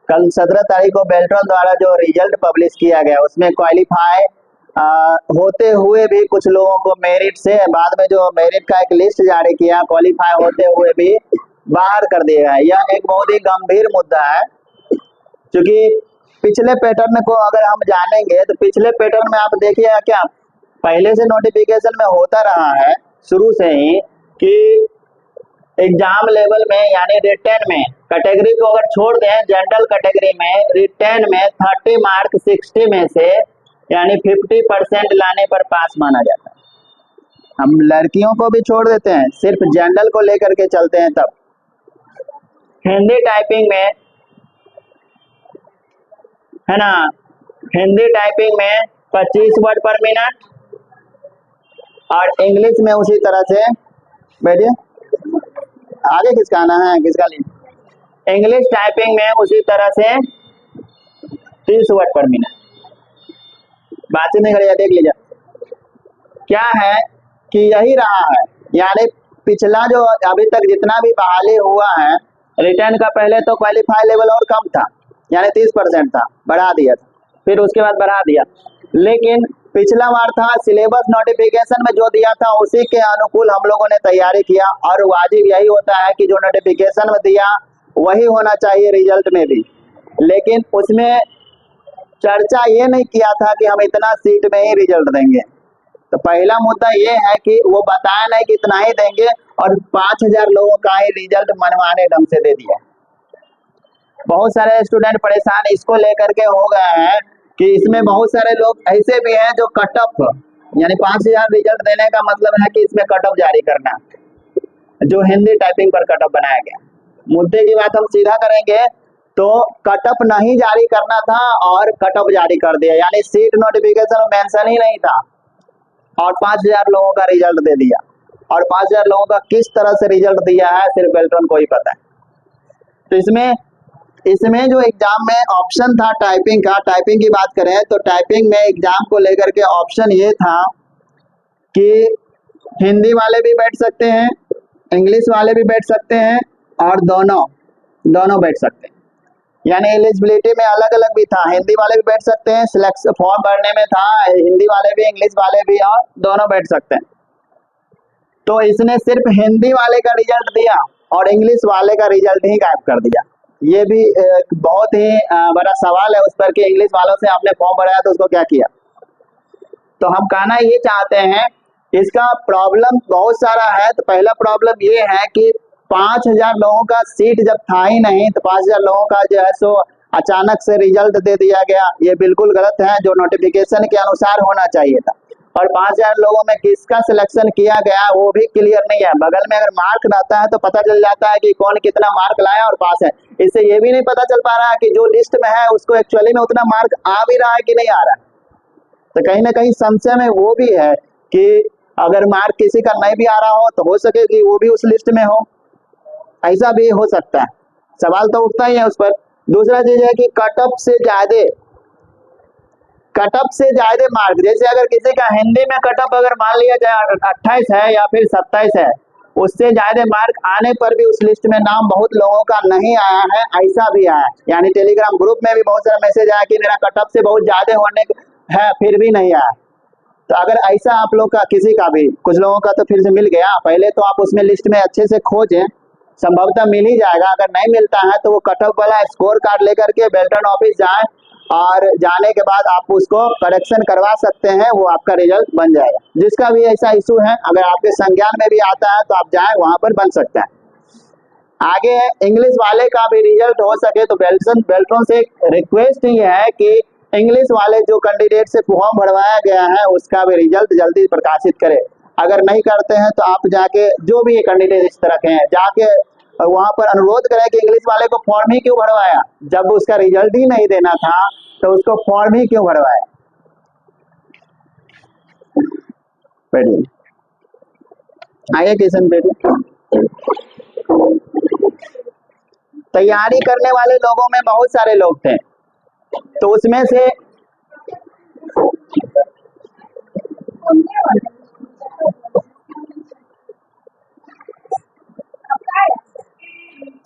कल 17 तारीख को बेल्ट्रॉन द्वारा जो रिजल्ट पब्लिश किया गया उसमें क्वालिफाई होते हुए भी कुछ लोगों को मेरिट से बाद में जो मेरिट का एक लिस्ट जारी किया, क्वालिफाई होते हुए भी बाहर कर दिया है। यह एक बहुत ही गंभीर मुद्दा है, क्योंकि पिछले पैटर्न को अगर हम जानेंगे तो पिछले पैटर्न में आप देखिएगा क्या पहले से नोटिफिकेशन में होता रहा है शुरू से ही कि एग्जाम लेवल में यानी रिटर्न में कैटेगरी को अगर छोड़ दें, जनरल कैटेगरी में रिटर्न में 30 मार्क 60 में से यानी 50% लाने पर पास माना जाता है। हम लड़कियों को भी छोड़ देते हैं, सिर्फ जनरल को लेकर के चलते हैं। तब हिंदी टाइपिंग में है ना, हिंदी टाइपिंग में 25 वर्ड पर मिनट और इंग्लिश में उसी तरह से बैठिए आगे किसका आना है किसका नहीं, इंग्लिश टाइपिंग में उसी तरह से 30 वर्ड पर मिनट। बातचीत नहीं करिए, देख लीजिए क्या है कि यही रहा है। यानी पिछला जो अभी तक जितना भी बहाली हुआ है रिटर्न का, पहले तो क्वालिफाई लेवल और कम था यानी 30% था, बढ़ा दिया था, फिर उसके बाद बढ़ा दिया। लेकिन पिछला बार था सिलेबस नोटिफिकेशन में जो दिया था उसी के अनुकूल हम लोगों ने तैयारी किया, और वाजिब यही होता है कि जो नोटिफिकेशन में दिया वही होना चाहिए रिजल्ट में भी। लेकिन उसमें चर्चा ये नहीं किया था कि हम इतना सीट में ही रिजल्ट देंगे। तो पहला मुद्दा ये है कि वो बताया नहीं कि इतना ही देंगे और 5000 लोगों का ही रिजल्ट मनमाने ढंग से दे दिया। बहुत सारे स्टूडेंट परेशान इसको लेकर के हो गए हैं कि इसमें बहुत सारे लोग ऐसे भी हैं जो कट ऑफ यानी 5000 रिजल्ट देने का मतलब है कि इसमें कट ऑफ जारी करना, जो हिंदी टाइपिंग पर कट ऑफ बनाया गया। मुद्दे की बात हम सीधा करेंगे तो कट ऑफ नहीं जारी करना था और कट ऑफ जारी कर दिया, यानी सीट नोटिफिकेशन में मेंशन ही नहीं था और 5000 लोगों का रिजल्ट दे दिया। और 5000 लोगों का किस तरह से रिजल्ट दिया है सिर्फ बेल्ट्रॉन को ही पता है। तो इसमें जो एग्जाम में ऑप्शन था टाइपिंग का, टाइपिंग की बात करें तो टाइपिंग में एग्जाम को लेकर के ऑप्शन ये था कि हिंदी वाले भी बैठ सकते हैं, इंग्लिश वाले भी बैठ सकते हैं और दोनों बैठ सकते हैं। यानी एलिजिबिलिटी में अलग अलग भी था, हिंदी वाले भी बैठ सकते हैं, सिलेक्शन फॉर्म भरने में था हिंदी वाले भी इंग्लिश वाले भी और दोनों बैठ सकते हैं। तो इसने सिर्फ हिंदी वाले का रिजल्ट दिया और इंग्लिश वाले का रिजल्ट ही गायब कर दिया। ये भी बहुत ही बड़ा सवाल है उस पर कि इंग्लिश वालों से आपने फॉर्म भराया तो उसको क्या किया। तो हम कहना ये चाहते हैं इसका प्रॉब्लम बहुत सारा है। तो पहला प्रॉब्लम ये है कि 5000 लोगों का सीट जब था ही नहीं तो 5000 लोगों का जो है सो अचानक से रिजल्ट दे दिया गया, ये बिल्कुल गलत है। जो नोटिफिकेशन के अनुसार होना चाहिए था। और 5000 लोगों में किसका सिलेक्शन किया गया वो भी क्लियर नहीं है। बगल में अगर मार्क रहता है तो पता चल जाता है कि कौन कितना मार्क लाया और पास है। इससे ये भी नहीं पता चल पा रहा है कि जो लिस्ट में है उसको एक्चुअली में उतना मार्क आ भी रहा है कि नहीं आ रहा है। तो कहीं ना कहीं संशय में वो भी है कि अगर मार्क किसी का नहीं भी आ रहा हो तो हो सके कि वो भी उस लिस्ट में हो, ऐसा भी हो सकता है। सवाल तो उठता ही है उस पर। दूसरा चीज है कि कट ऑफ से ज्यादा मार्क, जैसे अगर किसी का हिंदी में कट ऑफ अगर मान लिया जाए 28 है या फिर 27 है, उससे ज्यादा मार्क आने पर भी उस लिस्ट में नाम बहुत लोगों का नहीं आया है, ऐसा भी आया। यानी टेलीग्राम ग्रुप में भी बहुत सारा मैसेज आया कि मेरा कट ऑफ से बहुत ज्यादा होने है फिर भी नहीं आया। तो अगर ऐसा आप लोग का किसी का भी, कुछ लोगों का तो फिर से मिल गया, पहले तो आप उसमें लिस्ट में अच्छे से खोजें, संभवतः मिल ही जाएगा। अगर नहीं मिलता है तो वो कट ऑफ वाला स्कोर कार्ड लेकर के बेल्ट्रॉन ऑफिस जाएं और जाने के बाद आप उसको करेक्शन करवा सकते हैं, वो आपका रिजल्ट बन जाएगा। जिसका भी ऐसा इशू है अगर आपके संज्ञान में भी आता है तो आप जाएं, वहां पर बन सकता है। आगे इंग्लिश वाले का भी रिजल्ट हो सके तो बेल्ट्रॉन से रिक्वेस्ट ही है कि इंग्लिश वाले जो कैंडिडेट से फॉर्म भरवाया गया है उसका भी रिजल्ट जल्दी प्रकाशित करे। अगर नहीं करते हैं तो आप जाके जो भी कैंडिडेट इस तरह के हैं जाके वहां पर अनुरोध करें कि इंग्लिश वाले को फॉर्म ही क्यों भरवाया, जब उसका रिजल्ट ही नहीं देना था तो उसको फॉर्म ही क्यों भरवाया। आगे क्वेश्चन बेटी। तैयारी करने वाले लोगों में बहुत सारे लोग थे, तो उसमें से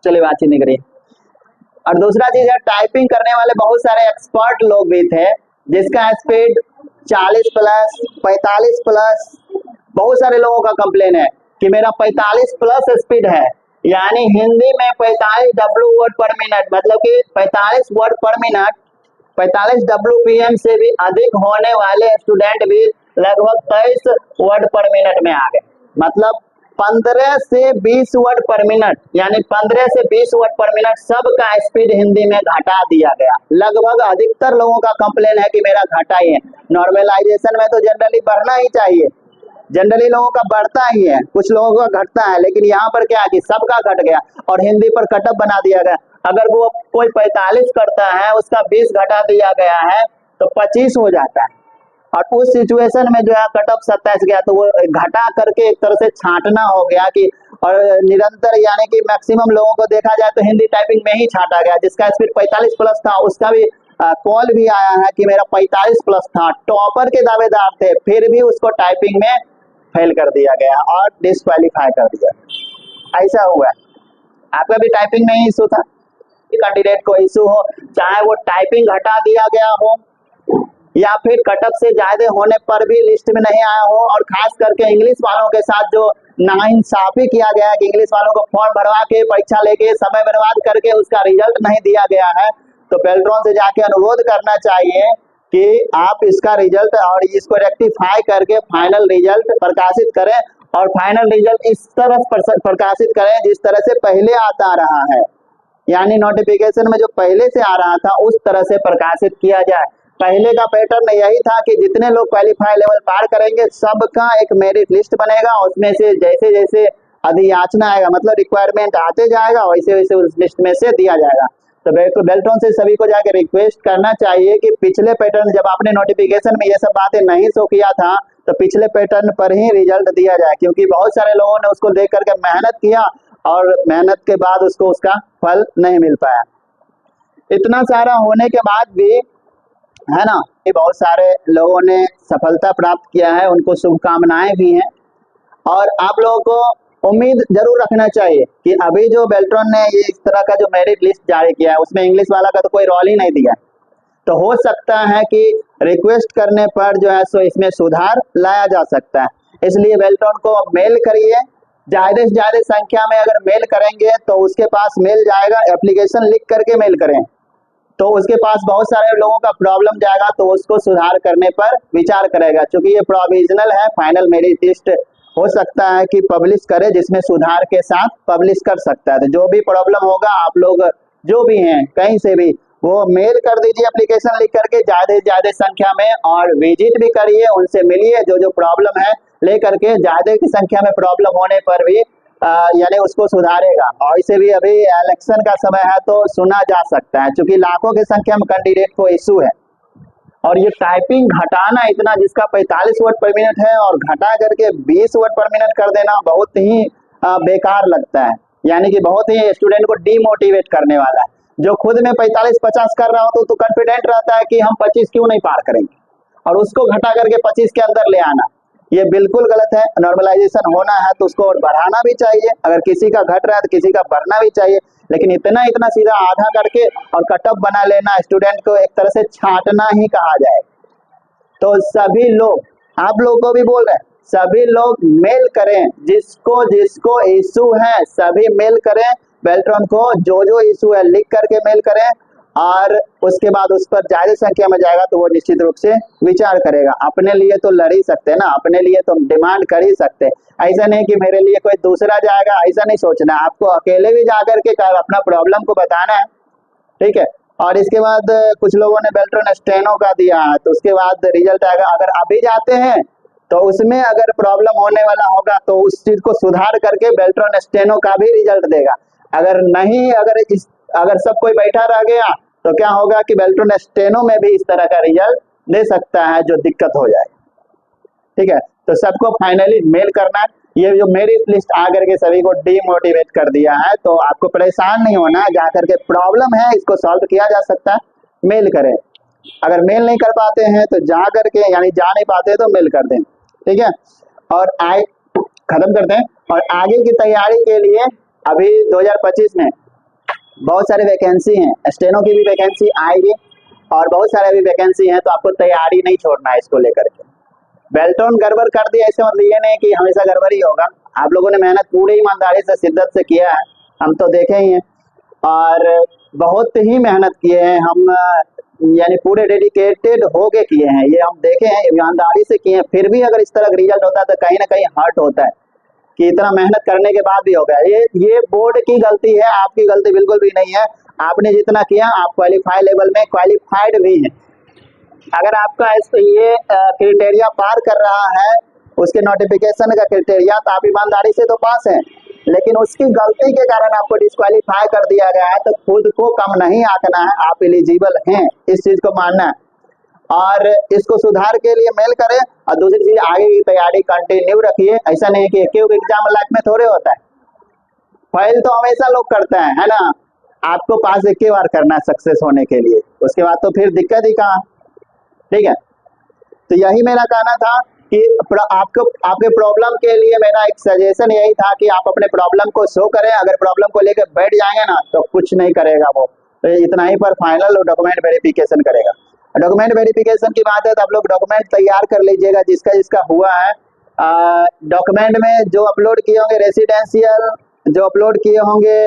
चलिए बातचीत नहीं करिए। और दूसरा चीज है, टाइपिंग करने वाले बहुत सारे एक्सपर्ट लोग भी थे जिसका स्पीड 40 प्लस 45 प्लस, बहुत सारे लोगों का कंप्लेन है कि मेरा 45 प्लस स्पीड है, यानी हिंदी में 45 डब्ल्यू वर्ड पर मिनट, मतलब कि 45 वर्ड पर मिनट, 45 WPM से भी अधिक होने वाले स्टूडेंट भी लगभग 23 वर्ड पर मिनट में आ गए। मतलब 15 से 20 वर्ड पर मिनट, यानी 15 से 20 वर्ड पर मिनट सबका स्पीड हिंदी में घटा दिया गया। लगभग अधिकतर लोगों का कंप्लेन है कि मेरा घटा ही है। नॉर्मलाइजेशन में तो जनरली बढ़ना ही चाहिए, जनरली लोगों का बढ़ता ही है, कुछ लोगों का घटता है, लेकिन यहाँ पर क्या है कि सबका घट गया और हिंदी पर कटअप बना दिया गया। अगर वो कोई 45 करता है, उसका 20 घटा दिया गया है तो 25 हो जाता है, और उस सिचुएशन में जो है कटअप 27 गया, तो वो घटा करके एक तरह से छांटना हो गया कि, और निरंतर यानी कि मैक्सिमम लोगों को देखा जाए तो हिंदी टाइपिंग में ही छांटा गया। जिसका स्पीड 45 प्लस था उसका भी कॉल भी आया है कि मेरा 45 प्लस था, टॉपर के दावेदार थे, फिर भी उसको टाइपिंग में फेल कर दिया गया और डिस्क्वालीफाई कर दिया। ऐसा हुआ है। आपका भी टाइपिंग में ही इशू था, कैंडिडेट को इशू हो, चाहे वो टाइपिंग घटा दिया गया हो या फिर कटअप से ज्यादा होने पर भी लिस्ट में नहीं आया हो, और खास करके इंग्लिश वालों के साथ जो नाइंसाफी किया गया है कि इंग्लिश वालों को फॉर्म भरवा के परीक्षा लेके समय बर्बाद करके उसका रिजल्ट नहीं दिया गया है, तो बेल्ट्रॉन से जाके अनुरोध करना चाहिए कि आप इसका रिजल्ट और इसको रेक्टिफाई करके फाइनल रिजल्ट प्रकाशित करें, और फाइनल रिजल्ट इस तरह प्रकाशित करें जिस तरह से पहले आता रहा है, यानी नोटिफिकेशन में जो पहले से आ रहा था उस तरह से प्रकाशित किया जाए। पहले का पैटर्न यही था कि जितने लोग क्वालिफाई लेवल पार करेंगे सबका एक मेरिट लिस्ट बनेगा, उसमें से जैसे जैसे अधियाचना आएगा, मतलब रिक्वायरमेंट आते जाएगा, वैसे वैसे उस लिस्ट में से दिया जाएगा। तो बेल्ट्रॉन से सभी को जाकर रिक्वेस्ट करना चाहिए कि पिछले पैटर्न, जब आपने नोटिफिकेशन में ये सब बातें नहीं शो किया था, तो पिछले पैटर्न पर ही रिजल्ट दिया जाए, क्योंकि बहुत सारे लोगों ने उसको देख करके मेहनत किया और मेहनत के बाद उसको उसका फल नहीं मिल पाया। इतना सारा होने के बाद भी, है ना, ये बहुत सारे लोगों ने सफलता प्राप्त किया है, उनको शुभकामनाएं भी हैं, और आप लोगों को उम्मीद जरूर रखना चाहिए कि अभी जो बेल्ट्रॉन ने ये इस तरह का जो मेरिट लिस्ट जारी किया है उसमें इंग्लिश वाला का तो कोई रोल ही नहीं दिया, तो हो सकता है कि रिक्वेस्ट करने पर जो है सो इसमें सुधार लाया जा सकता है। इसलिए बेल्ट्रॉन को मेल करिए, ज्यादा से ज्यादा संख्या में अगर मेल करेंगे तो उसके पास मिल जाएगा, एप्लीकेशन लिख करके मेल करें तो उसके पास बहुत सारे लोगों का प्रॉब्लम जाएगा, तो उसको सुधार करने पर विचार करेगा। क्योंकि ये प्रोविजनल है, फाइनल मेरिट लिस्ट हो सकता है कि पब्लिश करे, जिसमें सुधार के साथ पब्लिश कर सकता है। तो जो भी प्रॉब्लम होगा आप लोग जो भी हैं कहीं से भी वो मेल कर दीजिए एप्लीकेशन लिख करके ज्यादा से ज्यादा संख्या में, और विजिट भी करिए, उनसे मिलिए, जो जो प्रॉब्लम है लेकर के ज्यादा की संख्या में प्रॉब्लम होने पर भी यानी उसको सुधारेगा। और इसे भी अभी इलेक्शन का समय है तो सुना जा सकता है, क्योंकि लाखों की संख्या में कैंडिडेट को इशू है। और ये टाइपिंग घटाना इतना, जिसका 45 वर्ड पर मिनट है और घटा करके 20 वर्ड पर मिनट कर देना बहुत ही बेकार लगता है, यानी कि बहुत ही स्टूडेंट को डीमोटिवेट करने वाला है। जो खुद में 45-50 कर रहा हो तो कॉन्फिडेंट रहता है कि हम 25 क्यों नहीं पार करेंगे, और उसको घटा करके 25 के अंदर ले आना, ये बिल्कुल गलत है। नॉर्मलाइजेशन होना है तो उसको बढ़ाना भी चाहिए, अगर किसी का घट रहा है तो किसी का बढ़ना भी चाहिए, लेकिन इतना सीधा आधा करके और कटअप बना लेना स्टूडेंट को एक तरह से छांटना ही कहा जाए। तो सभी लोग, आप लोग को भी बोल रहे हैं, सभी लोग मेल करें, जिसको जिसको इशू है सभी मेल करें बेल्ट्रॉन को, जो जो इशू है लिख करके मेल करें, और उसके बाद उस पर ज्यादा संख्या में जाएगा तो वो निश्चित रूप से विचार करेगा। अपने लिए तो लड़ ही सकते हैं ना, अपने लिए तो डिमांड कर ही सकते हैं, ऐसा नहीं कि मेरे लिए कोई दूसरा जाएगा, ऐसा नहीं सोचना है। आपको अकेले भी जाकर के अपना प्रॉब्लम को बताना है, ठीक है। और इसके बाद कुछ लोगों ने बेल्ट्रॉन स्टेनो का दिया है, तो उसके बाद रिजल्ट आएगा। अगर अभी जाते हैं तो उसमें अगर प्रॉब्लम होने वाला होगा तो उस चीज को सुधार करके बेल्ट्रॉन स्टेनो का भी रिजल्ट देगा। अगर नहीं, अगर सब कोई बैठा रह गया तो क्या होगा कि बेल्ट्रॉन स्टेनो में भी इस तरह का रिजल्ट दे सकता है, जो दिक्कत हो जाए, ठीक है। तो सबको फाइनली मेल करना है। ये जो मेरिट लिस्ट आकर के सभी को डीमोटिवेट कर दिया है, तो आपको परेशान नहीं होना है, जाकर के प्रॉब्लम है इसको सॉल्व किया जा सकता है, मेल करें। अगर मेल नहीं कर पाते हैं तो जा करके, यानी जा नहीं पाते तो मेल कर दें, ठीक है। और खत्म करते हैं। और आगे की तैयारी के लिए अभी 2025 में बहुत सारे वैकेंसी हैं, स्टेनो की भी वैकेंसी आएगी और बहुत सारे भी वैकेंसी हैं, तो आपको तैयारी नहीं छोड़ना है इसको लेकर के। बेल्ट्रॉन गड़बड़ कर दिया इससे मतलब ये नहीं कि हमेशा गड़बड़ ही होगा। आप लोगों ने मेहनत पूरी ईमानदारी से शिद्दत से किया है, हम तो देखे ही हैं और बहुत ही मेहनत किए हैं हम, यानी पूरे डेडिकेटेड होके किए हैं, ये हम देखे हैं, ईमानदारी से किए हैं। फिर भी अगर इस तरह का रिजल्ट होता है तो कहीं ना कहीं हर्ट होता है कि इतना मेहनत करने के बाद भी हो गया। ये बोर्ड की गलती है, आपकी गलती बिल्कुल भी नहीं है। आपने जितना किया आप क्वालिफाई लेवल में क्वालिफाइड भी हैं। अगर आपका ये क्राइटेरिया पार कर रहा है, उसके नोटिफिकेशन का क्राइटेरिया, तो आप ईमानदारी से तो पास हैं, लेकिन उसकी गलती के कारण आपको डिस्क्वालीफाई कर दिया गया है, तो खुद को कम नहीं आंकना है, आप एलिजिबल हैं, इस चीज को मानना है और इसको सुधार के लिए मेल करें। और दूसरी चीज, आगे की तैयारी कंटिन्यू रखिए। ऐसा नहीं है कि एक एग्जाम लाइफ में थोड़े होता है, फेल तो हमेशा लोग करते हैं, है ना। आपको पास एक ही बार करना है सक्सेस होने के लिए, उसके बाद तो फिर दिक्कत ही कहाँ। ठीक है, तो यही मेरा कहना था कि आपको आपके प्रॉब्लम के लिए मेरा एक सजेशन यही था कि आप अपने प्रॉब्लम को शो करें। अगर प्रॉब्लम को लेकर बैठ जाएंगे ना तो कुछ नहीं करेगा वो, तो इतना ही पर फाइनल डॉक्यूमेंट वेरिफिकेशन करेगा। डॉक्यूमेंट वेरिफिकेशन की बात है तो आप लोग डॉक्यूमेंट तैयार कर लीजिएगा जिसका जिसका हुआ है। डॉक्यूमेंट में जो अपलोड किए होंगे रेसिडेंशियल, जो अपलोड किए होंगे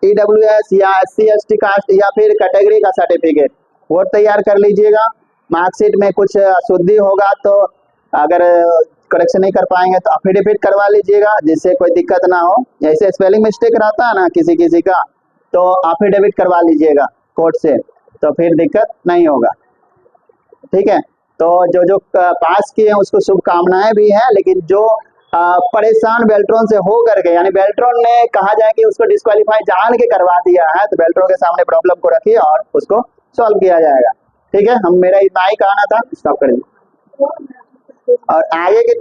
EWS या SC ST कास्ट या फिर कैटेगरी का सर्टिफिकेट, वो तैयार कर लीजिएगा। मार्कशीट में कुछ अशुद्धि होगा तो अगर करेक्शन नहीं कर पाएंगे तो अफिडेविट करवा लीजिएगा, जिससे कोई दिक्कत ना हो। जैसे स्पेलिंग मिस्टेक रहता है ना किसी किसी का, तो अफिडेविट करवा लीजिएगा कोर्ट से, तो फिर दिक्कत नहीं होगा। ठीक है, तो जो जो पास किए हैं उसको शुभकामनाएं भी हैं, लेकिन जो परेशान बेल्ट्रॉन से हो करके, यानी बेल्ट्रॉन ने कहा जाए कि उसको डिस्क्वालीफाई जान के करवा दिया है, तो बेल्ट्रॉन के सामने प्रॉब्लम को रखिए और उसको सॉल्व किया जाएगा। ठीक है, हम मेरा इतना ही कहना था, स्टॉप करेंगे और आगे की